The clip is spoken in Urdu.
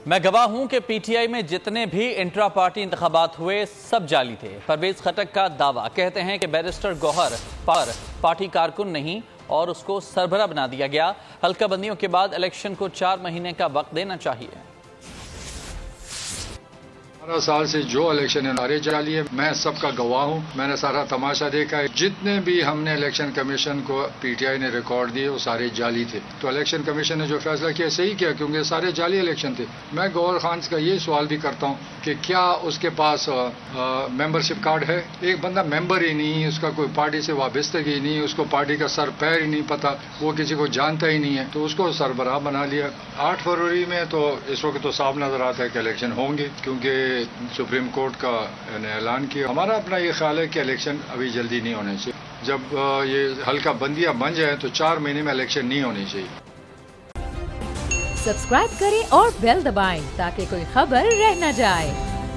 میں گواہ ہوں کہ پی ٹی آئی میں جتنے بھی انٹرا پارٹی انتخابات ہوئے سب جعلی تھے۔ پرویز خٹک کا دعویٰ، کہتے ہیں کہ بیرسٹر گوہر پر پارٹی کارکن نہیں اور اس کو سربراہ بنا دیا گیا۔ حلقہ بندیوں کے بعد الیکشن کو 4 مہینے کا وقت دینا چاہیے۔ 12 سال سے جو الیکشن ہے سارے جعلی ہے، میں سب کا گواہ ہوں، میں نے سارا تماشا دیکھا ہے۔ جتنے بھی ہم نے الیکشن کمیشن کو پی ٹی آئی نے ریکارڈ دیے وہ سارے جعلی تھے۔ تو الیکشن کمیشن نے جو فیصلہ کیا صحیح کیا، کیونکہ سارے جعلی الیکشن تھے۔ میں گوہر خان کا یہ سوال بھی کرتا ہوں کہ کیا اس کے پاس ممبرشپ کارڈ ہے؟ ایک بندہ ممبر ہی نہیں، اس کا کوئی پارٹی سے وابستگی نہیں، اس کو پارٹی کا سر پیر ہی نہیں پتا، وہ کسی کو جانتا ہی نہیں ہے، تو اس کو سربراہ بنا لیا۔ 8 فروری میں تو اس وقت تو صاف نظر آتا ہے کہ الیکشن ہوں گے، کیونکہ سپریم کورٹ کا اعلان کیا۔ ہمارا اپنا یہ خیال ہے کہ الیکشن ابھی جلدی نہیں ہونے چاہیے۔ جب یہ حلقہ بندیاں بن جائیں تو 4 مہینے میں الیکشن نہیں ہونی چاہیے۔ سبسکرائب کریں اور بیل دبائیں تاکہ کوئی خبر رہ نہ جائے۔